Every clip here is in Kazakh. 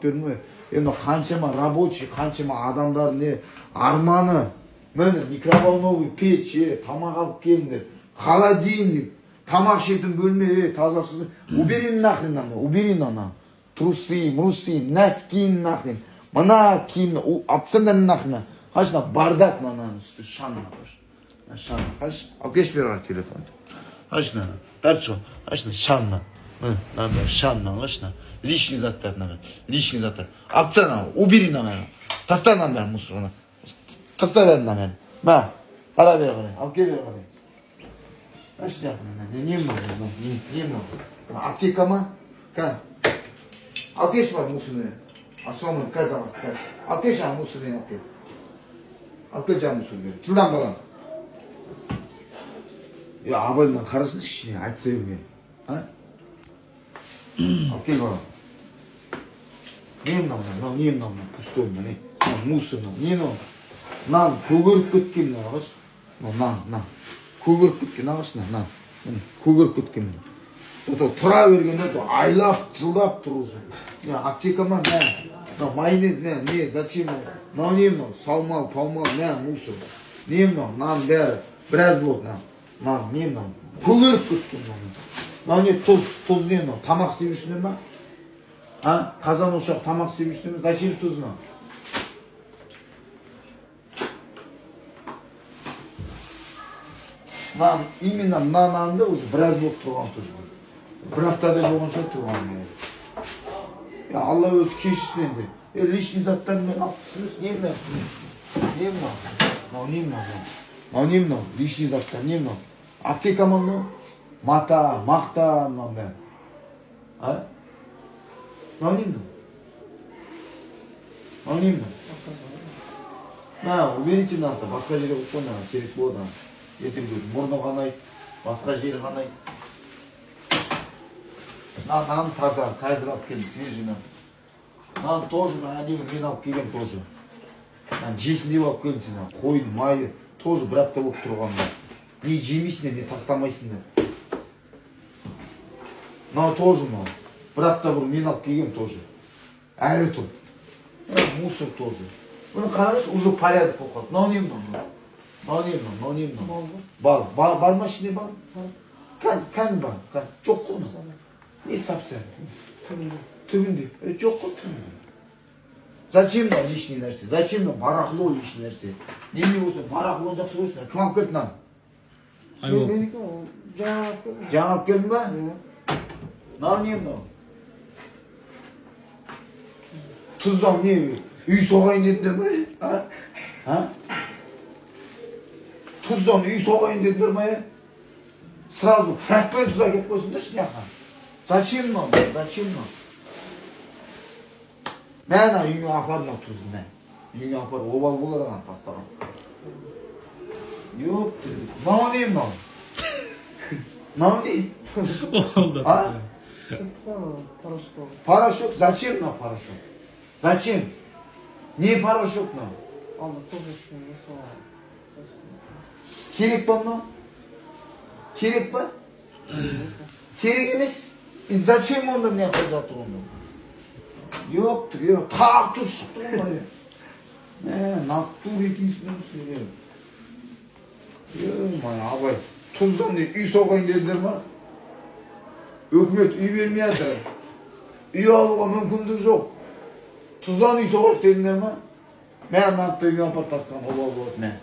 бердім ғой. Енді қаншама рабочий, қаншама адамдар не арманы. Міне микроволновый печь, тамақ алып келіңдер. Холодильник, тамақ ішетін бөлме, тазасыз. Убери нахрен ана, убери ана. Трусы, носки нахрен. Мына киім, апсандар нахрен. Қашна бардак мына үсті шан нахрен. Шан, қаш, алып кеш бер телефон. Қашна, тарчо, қашна шанна. Надо шанна, қашна. Лишний заттар, лишний заттар. Апсана, убери нахрен. Таста нахрен мусорына. Таста нахрен. Ба, қара бер қарай, алып кел бер қарай. Қашна, не много. Аптека ма? Ка? Алып кеш бар мусорына. Асомын казамас, каз. Алып кеш ана мусорына алып кел. Алып кел жаңа мусорына. Жылдан балам. Абаймен қарасыншы ішіне, айтса берме. Алып кел балам. Не мынау, пустой міне. Мусор, не мынау. Нан көгеріп кеткен ағаш. Нан. Көгеріп кеткен ағаш, нан. Көгеріп кеткен. Тұра бергенде айлап, жылдап тұр уже. Аптека ма, майонез, не, зачем? Мынау не мынау, салмал, палмал, мусор. Не мынау, нан бәрі, біраз болды, нан, не мынау. Көгеріп кеткен. Мынау не, тұз не мынау, тамақ істеп жүрсіңдер ма? Қазан ошақ тамақ істеп жүрсіңдер ма? Зачем тұз мынау? Именно нанды уже біраз болып тұрған тұз. Бір аптада болғанша тұрған. Алла өз кешісін енді. Лишний заттармен алып түсіріш, не мынау? Не мынау? Лишний заттар, не мынау? Аптека ма мынау? Мата, мақта, мынау бәрі. Мынау не мынау? Уберите мынау, басқа жерге қойып қойна, керек болады. Ертең көрдім, мұрны қанайды, басқа жері қанайды. Нан таза, қазір алып келдім, свежий нан. Нан тоже, мен алып келгем тоже. Жесін деп алып келдім сен, қойын, майы, тоже бір апта болып тұрғанда. Не жемейсіңдер, не тастамайсыңдер. Мынау тоже мынау. Бір апта бұрын мен алып келгем тоже. Әлі тұр. Мусор тоже. Бұны қараңыз, уже порядок болып қалды. Мынау не мынау? Мынау не мынау? Бал. Бар ма ішінде бал? Кән бар. Жоқ қой мынау. Не сапса? Түбінде. Жоқ қой түбінде. Зачем мынау лишний нәрсе? Зачем мынау барахло лишний нәрсе? Неме болса барахлоны жақсы көрсін. Кім алып кетті нан? Жаңа алып келдің ба? Мынау не мынау? Тұздан не? Үй соғайын дедіңдер ма? Тұздан үй соғайын дедіңдер ма? Сразу фрагпен тұза кетіп қойсыңдар шыняқан. Зачем мынау? Мәна үйіңе апар мынау тұзын, мән. Үйіңе апар, обал болар аған тастаған. Йоп, мынау не мынау? Мынау не? Порошок. Зачем мынау порошок? Зачем? Не порошок мынау? Керек па мынау? Керек па? Керек емес? Зачем онда мына жақта жатыр онда? Yok, tartış çıktı onları. Naktır ekiysin üstüne. Abay, tuzdan diye üy soğuyun dediler mi? Hükümet üy vermeye de. Üy alığa mümkündür yok. Tuzdan üy soğuk dediler mi? Ben naktır üy apartasından oba oba ne?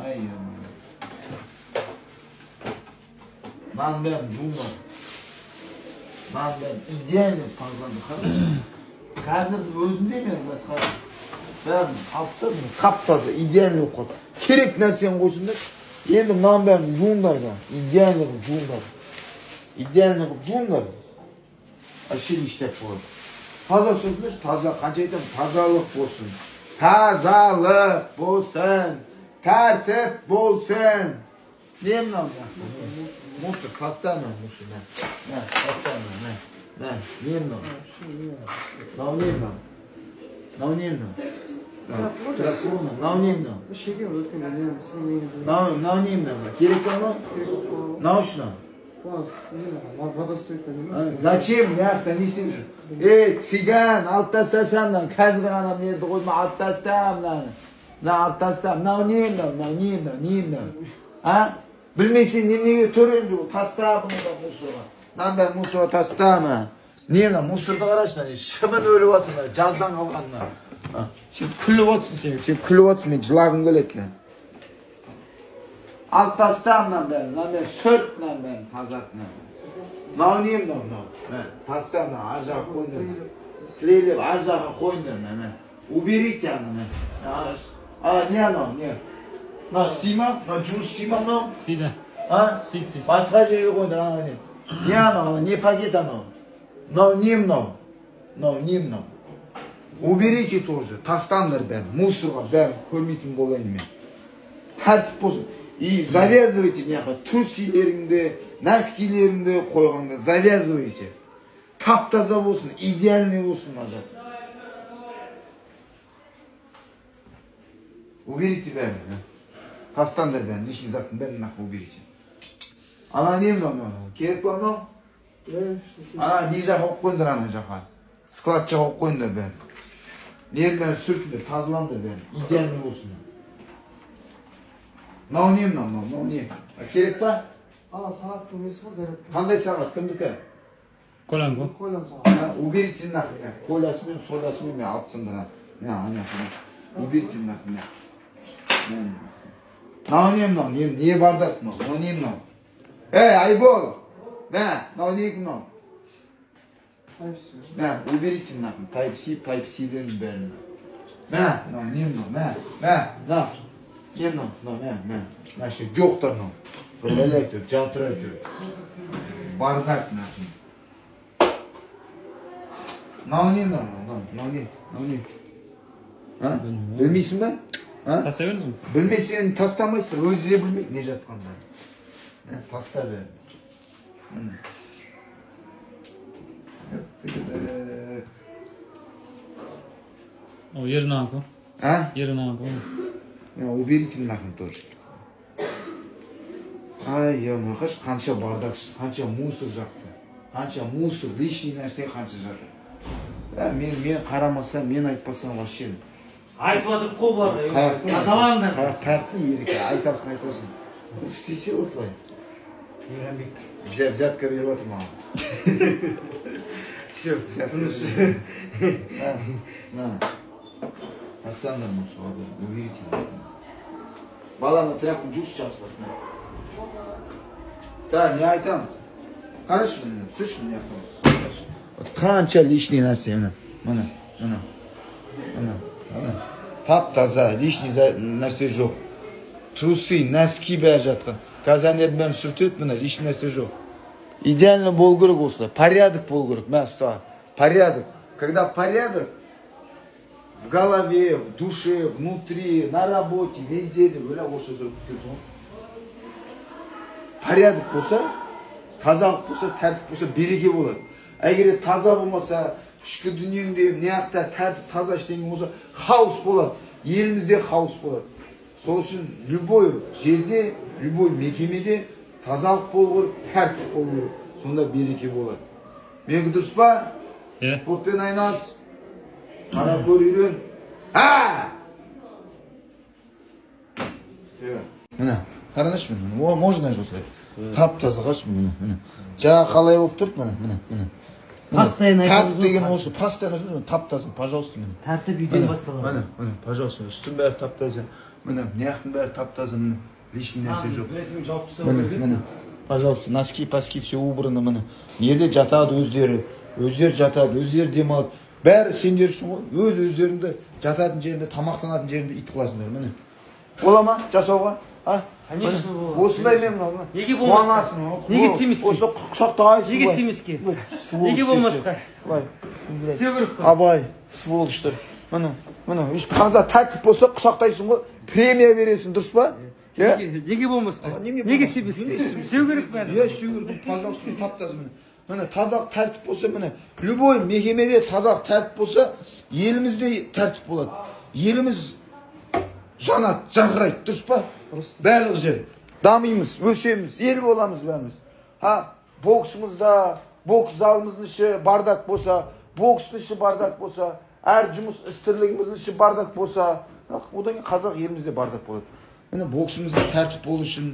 Ay yaman. Lan ben cumla. Lan ben idealnim fazlandı kardeşim. Қазірдің өзінде мен бәрін алып қаптады, идеальный болып қалды. Керек нәрсені қойсыңдар. Енді мынаның бәрін жуыңдар да. Идеальный қылып жуыңдар. Әшейін іштеп болады. Таза сөзіңдерші, таза. Қанша айтамын, тазалық болсын. Тазалық болсын. Тәртіп болсын. Не мынау? Мусор, тастан мусор. Тастан. Ne mынау? Мынау не мынау? Мынау не мынау? Мынау не мынау? Мынау не мынау? Керек па мынау? Мынау үшін мынау? Водостой понимаешь? Зачем? Яқта не істеймін? Циган, алып тастасам, қазір ғана мерді қойма, алып тастам, алып тастам. Мынау не мынау? А? Білмесең неменеге тұр енді ол? Таста бұны да мусорға. Мынандай мусорға тастама. Не мына мусорды қарашы, шыбын өліп отыр, жаздан қалғанына. Сен күліп отырсың, мен жылағым келеді. Алып тастам мынандай сөрт мынандай тазартына. Мынау не мынау? Тастам ар жаққа қойыңдар. Тірелеп ар жаққа қойыңдар. Уберите аны. Не анау? Не? Мынау істей ма? Мынау жұмыс істей ма мынау? Істейді. Істейді. Басқа жерге қойыңдар. Не анау? Не пакет анау? Мынау не мынау? Мынау не мынау? Уберите тоже. Тастаңдар бәрін. Мусорға бәрін көрмейтін болайын мен. Тәртіп болсын. И завязывайте мыняққа трусилеріңді, носкилеріңді қойғанда завязывайте. Тап-таза болсын, идеальный болсын мына жақ. Уберите бәрін. Тастаңдар бәрін, лишний заттың бәрін наққа уберите. Ана не мынау? Керек па мынау? Ана не жаққа қойып қойыңдар ана жаққа. Склад жаққа қойып қойыңдар бәрін. Нерін бәрін сүртіңдер, тазылаңдар бәрін. Идеальный болсын. Мынау не мынау не? Керек па? Сағаттың несі ғой зарядка. Қандай сағат? Кімдікі? Колян ғой. Колян сағат. Уберите нахуй. Колясымен, солясымен мен алып тастаңдар. Уберите нахуй. Мынау не? Не бардақ мынау? Мынау не мынау? Айбол! Мынау не мынау? Уберите нахуй. Type-C бәрін. Мынау не мынау? Мынау. Не мынау? Значит, жоқтар мынау. Бірлі әйтір, жалтыр әйтір. Бардақ нахуй. Мынау не? Білмейсің ба? Тастай беріңіз бе? Білмесең тастамайсың, өзі де білмейді не жатқандар. Таста бәрін. О, ерінағын ғой. Ерінағын ғой. Уберите нахуй тоже. Қаш қанша бардақ, қанша мусор жақты. Қанша мусор, лишний нәрсе қанша жатыр. Мен қарамасам, мен айтпасам вообще. Айтып отыр қол бар. Тазалаңдар. Қаяқты ерекке, айтасың. Істесе осылай. Взятка беріп отыр маған. Все, тыныш. Тастаңдар мусорды, уберите. Баланы тряпканы жушы жақсылап. Не айтам. Қарашы мені, түсірші мені яққа. Қанша лишний нәрсе, міне. Тап-таза, лишний нәрсе жоқ. Трусы, носки бәрі жатқан. Казанердің бәрін сүртеді, міне, лишний нәрсе жоқ. Идеально болу керек осылай. Порядок болу керек. Мә, ұста. Порядок. Когда порядок в голове, в душе, внутри, на работе, везде, осы сөз өткізу. Порядок болса, тазалық болса, тәртіп болса, береке болады. Егер таза болмаса, ішкі дүниеңде, неақта тәртіп таза ештеңе болса, хаос болады. Елімізде хаос болады. Сол үшін любой жерде, любой мекемеде тазалық болу керек, тәртіп болу керек. Сонда береке болады. Менің дұрыс па? Спортпен айналыс. Қара көр үйрен. Міне, қараныш мені. Можно же осылай. Тап-таза қаш мені. Жаңа қалай болып тұрып мені. Постоянно тәртіп деген осы. Постоянно айтыңыз, тап-таза, пожалуйста мені. Тәртіп үйден басталады. Міне, пожалуйста, үстің бәрі тап-таза. Міне, неяқтың бәрі тап-таза, міне. Лишний нәрсе жоқ. Міне, пожалуйста, носки, паски, все убрано, міне. Ерде жатады өздері. Өздері жатады, өздері демалады. Бәрі сендер үшін ғой. Өздеріңді жататын жерінде, тамақтанатын жерінде ит қыласыңдар, міне. Бола ма жасауға? Конечно болады. Осындай мен мынау. Неге болмасқа? Неге істемеске? Осы құшақтайсың. Неге істемеске? Неге болмасқа? Істеу керек қой. Абай, сволочтар. Міне, таза тәртіп болса құшақтайсың ғой, премия бересің, дұрыс па? Неге болмасқа? Неге істемеске? Істеу керек бәрі. Істеу керек, пожалуйста, тап-таза міне. Міне, тазалық тәртіп болса, міне, любой мекемеде тазалық тәртіп болса, елімізде тәртіп болады. Еліміз жанат, жарқырайды, дұрыс па? Барлық жер. Дамимыз, өсеміз, ел боламыз бәріміз. боксымызда, бокс залымыздың іші бардак болса, бокстың іші бардак болса, әр жұмыс істерлігіміздің іші бардак болса, одан кейін қазақ елімізде бардак болады. Міне боксымызда тәртіп болу үшін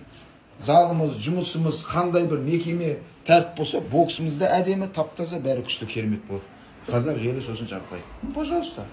залымыз, жұмысымыз, қандай бір мекеме тәртіп болса, боксымызда әдемі, таптаза, бәрі күшті керемет болады. Қазақ елі сосын жаппайды. Пожалуйста.